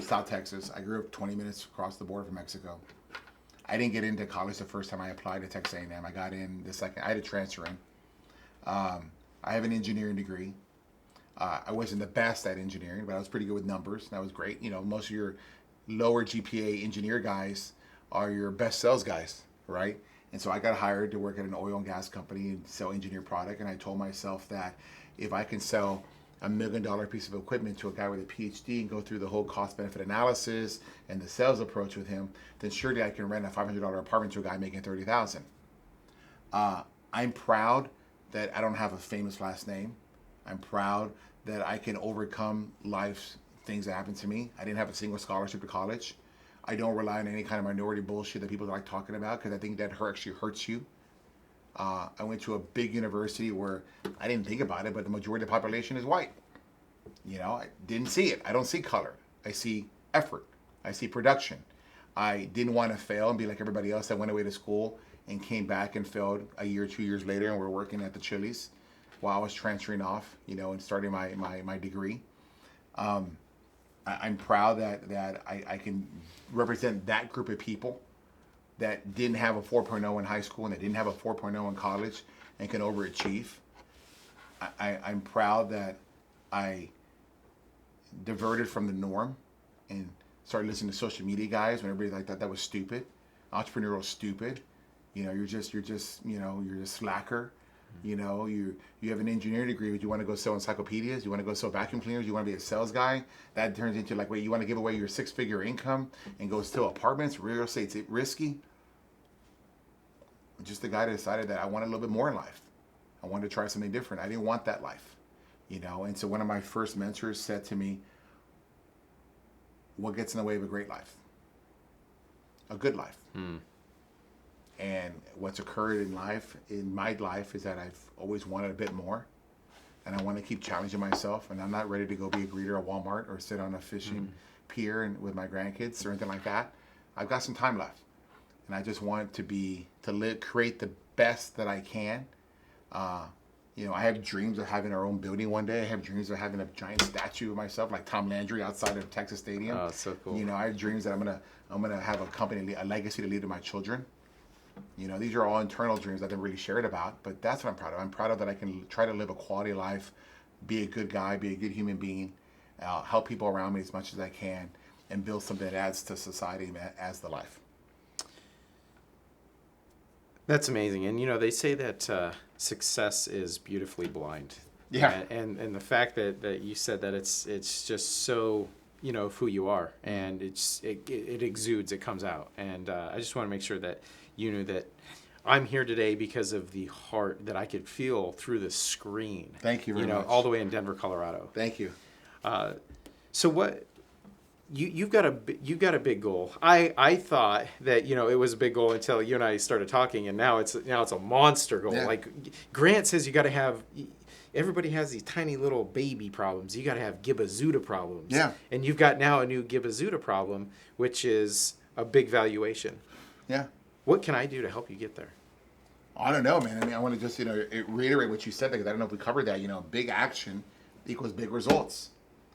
South Texas. I grew up 20 minutes across the border from Mexico. I didn't get into college the first time I applied to Texas A&M. I got in the second. I had to transfer in. I have an engineering degree. I wasn't the best at engineering, but I was pretty good with numbers. That was great. Most of your lower GPA engineer guys are your best sales guys, right? And so I got hired to work at an oil and gas company and sell engineered product. And I told myself that if I can sell $1 million piece of equipment to a guy with a PhD and go through the whole cost benefit analysis and the sales approach with him, then surely I can rent a $500 apartment to a guy making $30,000. I'm proud that I don't have a famous last name. I'm proud that I can overcome life's things that happen to me. I didn't have a single scholarship to college. I don't rely on any kind of minority bullshit that people like talking about because I think that actually hurts you. I went to a big university where I didn't think about it, but the majority of the population is white. I didn't see it. I don't see color. I see effort. I see production. I didn't want to fail and be like everybody else that went away to school and came back and failed a year, 2 years later, and we're working at the Chili's while I was transferring off, and starting my degree. I'm proud that I can represent that group of people that didn't have a 4.0 in high school and that didn't have a 4.0 in college and can overachieve. I'm proud that I diverted from the norm and started listening to social media guys when everybody like that was stupid, entrepreneurial stupid. You're just slacker. You have an engineering degree, but you want to go sell encyclopedias, you want to go sell vacuum cleaners, you want to be a sales guy. That turns into like, wait, you want to give away your 6-figure income and go steal apartments, real estate's risky. Just the guy that decided that I wanted a little bit more in life. I wanted to try something different. I didn't want that life, And so one of my first mentors said to me, what gets in the way of a great life? A good life. And what's occurred in my life, is that I've always wanted a bit more. And I want to keep challenging myself. And I'm not ready to go be a greeter at Walmart or sit on a fishing pier and with my grandkids or anything like that. I've got some time left. And I just want to create the best that I can. I have dreams of having our own building one day. I have dreams of having a giant statue of myself, like Tom Landry outside of Texas Stadium. Oh, so cool. I have dreams that I'm gonna have a company, a legacy to leave to my children. These are all internal dreams I didn't really share it about, but that's what I'm proud of. I'm proud of that I can try to live a quality life, be a good guy, be a good human being, help people around me as much as I can, and build something that adds to society as the life. That's amazing. And, they say that success is beautifully blind. Yeah. And the fact that you said that it's just so, of who you are, and it exudes, it comes out. And I just want to make sure that you knew that I'm here today because of the heart that I could feel through the screen. Thank you very much. All the way in Denver, Colorado. Thank you. So what... You've got a big goal. I thought that it was a big goal until you and I started talking, and now it's a monster goal. Yeah. Like Grant says, you got to have. Everybody has these tiny little baby problems. You got to have Gibazuta problems. Yeah. And you've got now a new Gibazuta problem, which is a big valuation. Yeah. What can I do to help you get there? I don't know, man. I mean, I want to just reiterate what you said, because I don't know if we covered that. Big action equals big results.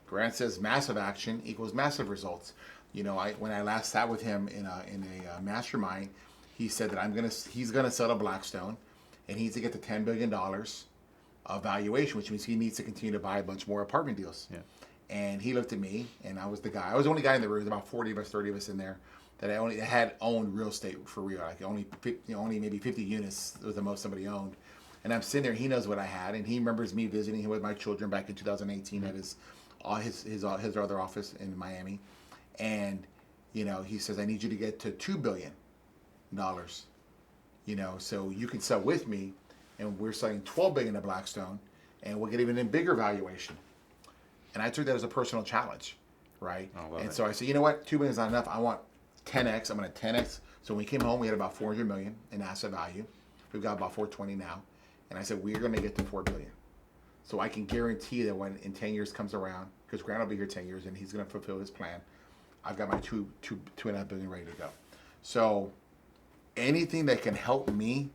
Grant says massive action equals massive results. When I last sat with him in a mastermind, he said that he's gonna sell to Blackstone, and he needs to get to $10 billion of valuation, which means he needs to continue to buy a bunch more apartment deals. Yeah. And he looked at me, and I was the only guy in the room. There was about 40 of us, 30 of us in there that had owned real estate for real. Like only maybe 50 units was the most somebody owned. And I'm sitting there. He knows what I had, and he remembers me visiting him with my children back in 2018 at his other office in Miami. And he says, I need you to get to $2 billion, so you can sell with me, and we're selling $12 billion to Blackstone, and we'll get even a bigger valuation. And I took that as a personal challenge, right? So I said, you know what, $2 billion is not enough. I want 10x. I'm going to 10x. So when we came home, we had about $400 million in asset value. We've got about $420 now. And I said, we're going to get to $4 billion. So I can guarantee that when in 10 years comes around, because Grant will be here 10 years and he's going to fulfill his plan, I've got my $2.5 billion ready to go. So anything that can help me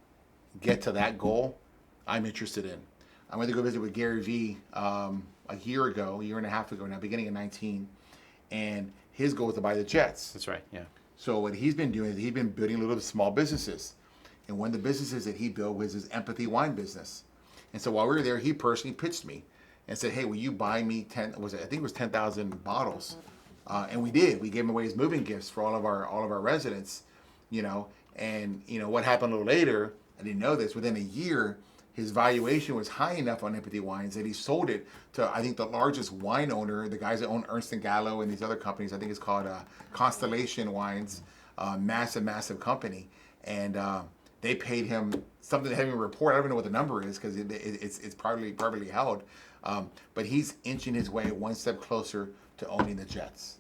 get to that goal, I'm interested in. I went to go visit with Gary Vee a year and a half ago now, beginning of 19, and his goal is to buy the Jets. That's right, yeah. So what he's been doing is he's been building little small businesses. And one of the businesses that he built was his empathy wine business. And so while we were there, he personally pitched me and said, hey, will you buy me 10,000 bottles? And we did. We gave him away as moving gifts for all of our residents, and what happened a little later, I didn't know this, within a year, his valuation was high enough on empathy wines that he sold it to, I think, the largest wine owner, the guys that own Ernst & Gallo and these other companies. I think it's called Constellation Wines, massive company. And they paid him something that I haven't even reported. I don't even know what the number is, because it's privately held. But he's inching his way one step closer to owning the Jets.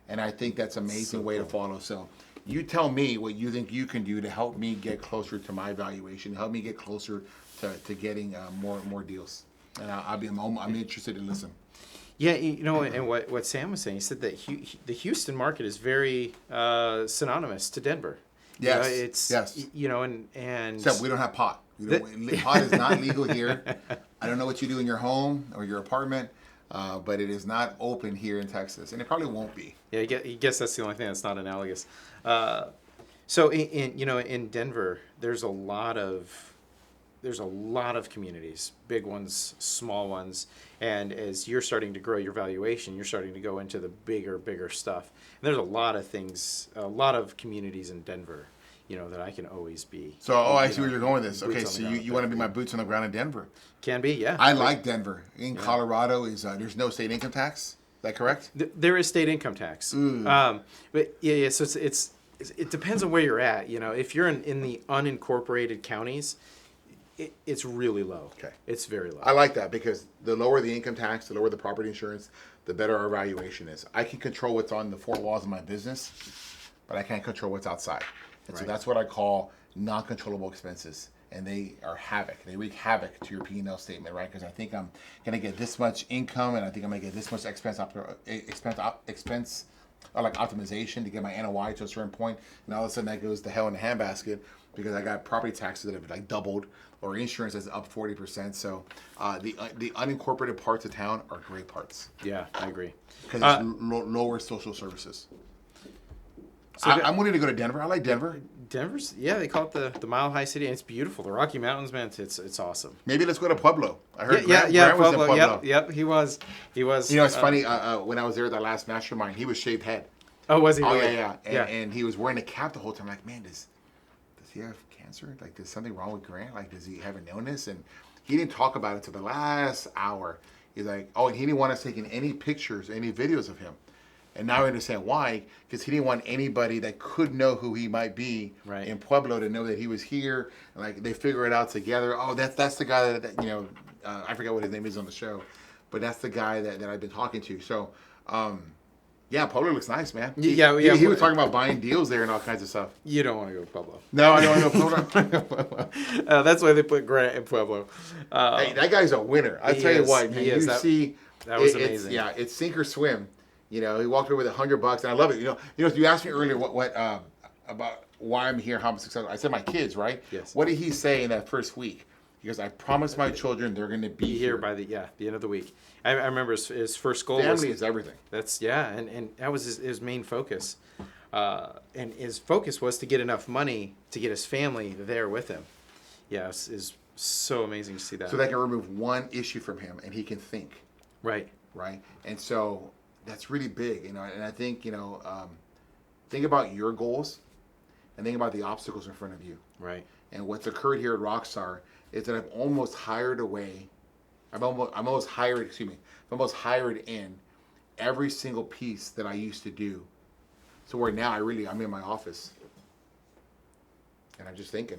And I think that's an amazing way to follow. So you tell me what you think you can do to help me get closer to my valuation, help me get closer to getting more deals. And I'm interested in listening. Yeah, and what Sam was saying, he said that the Houston market is very synonymous to Denver. Yes. Yes. And except we don't have pot. Pot is not legal here. I don't know what you do in your home or your apartment, but it is not open here in Texas, and it probably won't be. Yeah, I guess that's the only thing that's not analogous. So in Denver, there's a lot of there's a lot of communities, big ones, small ones, and as you're starting to grow your valuation, you're starting to go into the bigger stuff. And there's a lot of things, a lot of communities in Denver, that I can always be. So, I see where you're going with this. boots Okay, on so the ground you want to be my boots on the ground in Denver. Can be, yeah. I like Denver. In Colorado, there's no state income tax. Is that correct? There is state income tax. But yeah. So it depends on where you're at. If you're in the unincorporated counties, it's really low. Okay. It's very low. I like that because the lower the income tax, the lower the property insurance, the better our valuation is. I can control what's on the four walls of my business, but I can't control what's outside. And so that's what I call non-controllable expenses. And they are havoc. They wreak havoc to your P&L statement, right? Because I think I'm going to get this much income, and I think I'm going to get this much expense like optimization to get my NOI to a certain point, and all of a sudden that goes to hell in a handbasket because I got property taxes that have like doubled, or insurance that's up 40%. So the unincorporated parts of town are great parts. Yeah, I agree. Because it's lower social services. So I'm willing to go to Denver. I like Denver. Denver's, they call it the Mile High City, and it's beautiful. The Rocky Mountains, man, it's awesome. Maybe let's go to Pueblo. I heard Grant was in Pueblo. Pueblo. Yep, he was. It's funny. When I was there at that last mastermind, he was shaved head. Oh, was he? Oh, really? yeah. And he was wearing a cap the whole time. Like, man, does he have cancer? Like, is something wrong with Grant? Like, does he have an illness? And he didn't talk about it till the last hour. He's like, and he didn't want us taking any pictures, any videos of him. And now I understand why, because he didn't want anybody that could know who he might be in Pueblo to know that he was here. And like they figure it out together. Oh, that's the guy that I forget what his name is on the show, but that's the guy that I've been talking to. So, Pueblo looks nice, man. He was talking about buying deals there and all kinds of stuff. You don't want to go to Pueblo. No, I don't want to go to Pueblo. That's why they put Grant in Pueblo. Hey, that guy's a winner. I tell you what, man. That was amazing. It's sink or swim. He walked away with $100, and I love it. You asked me earlier what about why I'm here, how I'm successful. I said my kids, right? Yes. What did he say in that first week? He goes, I promised my children they're going to be here by the end of the week. I remember his first goal Family is everything. That's and that was his main focus. And his focus was to get enough money to get his family there with him. Yeah, it's so amazing to see that. So they can remove one issue from him, and he can think. Right. Right. And so that's really big, and I think, think about your goals and think about the obstacles in front of you. Right. And what's occurred here at Rockstar is that I've almost hired in every single piece that I used to do. So where now I'm in my office and I'm just thinking.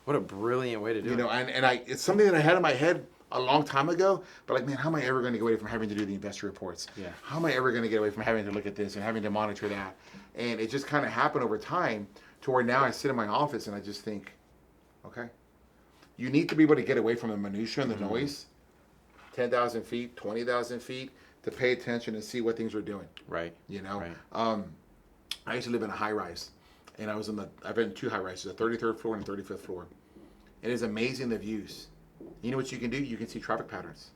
What a brilliant way to do it. And it's something that I had in my head a long time ago, but like, man, how am I ever going to get away from having to do the investor reports? Yeah. How am I ever going to get away from having to look at this and having to monitor that? And it just kind of happened over time to where now I sit in my office and I just think, okay, you need to be able to get away from the minutia and the noise, 10,000 feet, 20,000 feet, to pay attention and see what things are doing. Right. Right. I used to live in a high rise, and I've been in two high rises, a 33rd floor and a 35th floor. It is amazing the views. You know what you can do? You can see traffic patterns.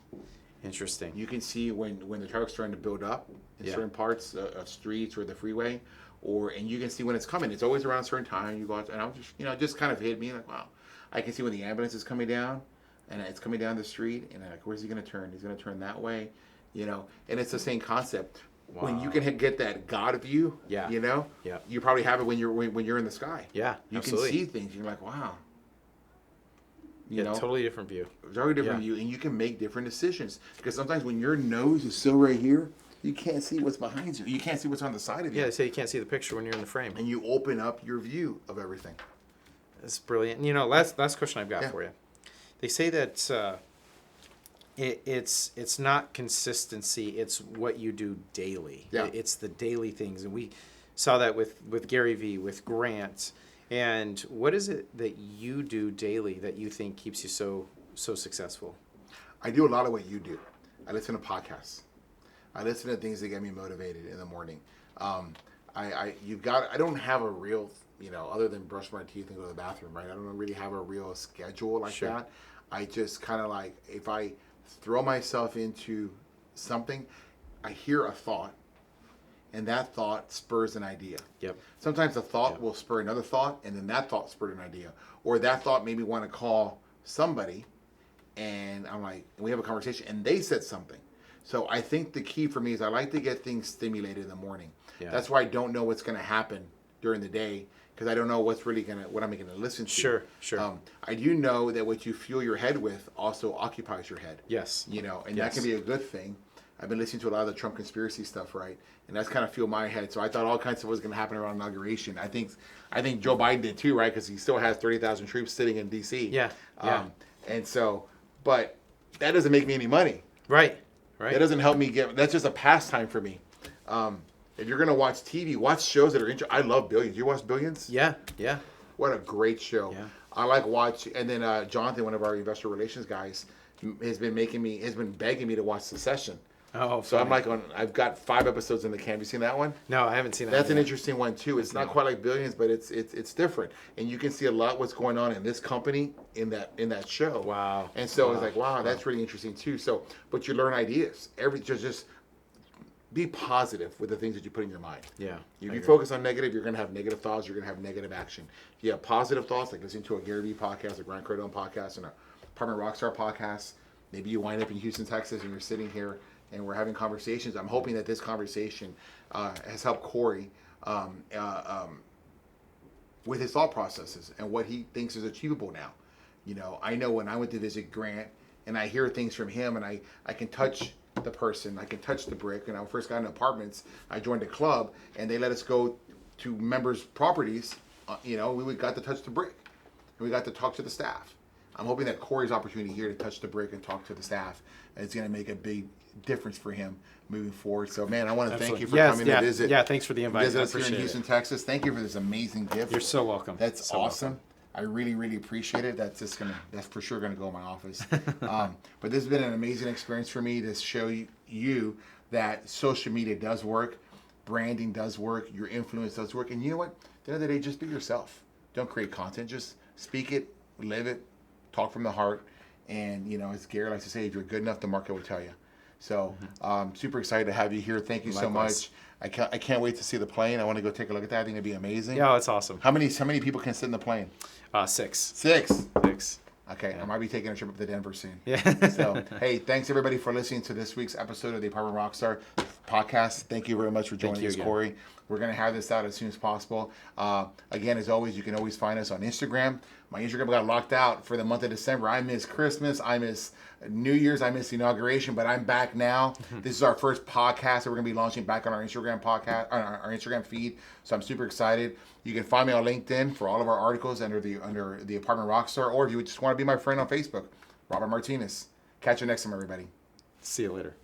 Interesting. You can see when the traffic's starting to build up in certain parts of streets or the freeway, and you can see when it's coming. It's always around a certain time. You go out, and I was just, just kind of hit me like, wow. I can see when the ambulance is coming down, and it's coming down the street, and I'm like, where's he going to turn? He's going to turn that way, and it's the same concept. Wow. When you can get that God view, you probably have it when you're in the sky. Yeah, you absolutely. can see things. You're like, wow. Totally different view. Very different view, and you can make different decisions. Because sometimes when your nose is still right here, you can't see what's behind you. You can't see what's on the side of you. Yeah, they say you can't see the picture when you're in the frame. And you open up your view of everything. That's brilliant. Last question I've got for you. They say that it's not consistency; it's what you do daily. Yeah. It's the daily things, and we saw that with Gary Vee, with Grant. And what is it that you do daily that you think keeps you so successful? I do a lot of what you do. I listen to podcasts. I listen to things that get me motivated in the morning. I don't have a real, other than brush my teeth and go to the bathroom, right? I don't really have a real schedule like that. I just kind of like, if I throw myself into something, I hear a thought, and that thought spurs an idea. Yep. Sometimes a thought will spur another thought, and then that thought spurred an idea. Or that thought made me want to call somebody, and I'm like, and we have a conversation, and they said something. So I think the key for me is I like to get things stimulated in the morning. Yeah. That's why I don't know what's going to happen during the day, because I don't know what I'm going to listen to. Sure. I do know that what you fuel your head with also occupies your head. Yes. And that can be a good thing. I've been listening to a lot of the Trump conspiracy stuff, right? And that's kind of fueled my head. So I thought all kinds of stuff was going to happen around inauguration. I think Joe Biden did too, right? Because he still has 30,000 troops sitting in D.C. Yeah. And so, but that doesn't make me any money. Right. That doesn't help me that's just a pastime for me. If you're going to watch TV, watch shows that are interesting. I love Billions. You watch Billions? Yeah. What a great show. Yeah. I like watching. And then Jonathan, one of our investor relations guys, has been begging me to watch Succession. Oh, so funny. I've got 5 episodes in the can. Have you seen that one? No, I haven't seen that. That's an interesting one too. It's not quite like Billions, but it's different, and you can see a lot what's going on in this company in that show. Wow. And so it's like, wow, that's really interesting too. So, but you learn ideas. Just be positive with the things that you put in your mind. Yeah. If you focus on negative, you're going to have negative thoughts. You're going to have negative action. If you have positive thoughts, like listening to a Gary Vee podcast, a Grant Cardone podcast, and a Apartment Rockstar podcast, maybe you wind up in Houston, Texas, and you're sitting here and we're having conversations. I'm hoping that this conversation has helped Cory with his thought processes and what he thinks is achievable now. I know when I went to visit Grant and I hear things from him and I can touch the person, I can touch the brick. And I first got in apartments, I joined a club and they let us go to members' properties. We got to touch the brick and we got to talk to the staff. I'm hoping that Cory's opportunity here to touch the brick and talk to the staff is going to make a big difference for him moving forward. So, man, I want to thank you for coming to visit. Yeah, thanks for the invite. Visit us here in Houston, Texas. Thank you for this amazing gift. You're so welcome. That's so awesome. Welcome. I really, really appreciate it. That's for sure gonna go in my office. But this has been an amazing experience for me to show you that social media does work, branding does work, your influence does work, and you know what? At the end of the day, just be yourself. Don't create content. Just speak it, live it, talk from the heart. And as Gary likes to say, if you're good enough, the market will tell you. So super excited to have you here. Thank you so much. I can't wait to see the plane. I want to go take a look at that. I think it'd be amazing. Yeah, that's awesome. How many people can sit in the plane? 6. 6. 6. Okay, I might be taking a trip up to Denver soon. Yeah. So, hey, thanks everybody for listening to this week's episode of the Apartment Rockstar podcast. Thank you very much for joining us, Cory. We're going to have this out as soon as possible. Again, as always, you can always find us on Instagram. My Instagram got locked out for the month of December. I miss Christmas. I miss New Year's. I miss the inauguration, but I'm back now. This is our first podcast that we're going to be launching back on our Instagram podcast, on our Instagram feed. So I'm super excited. You can find me on LinkedIn for all of our articles under the Apartment Rockstar, or if you just want to be my friend on Facebook, Robert Martinez. Catch you next time, everybody. See you later.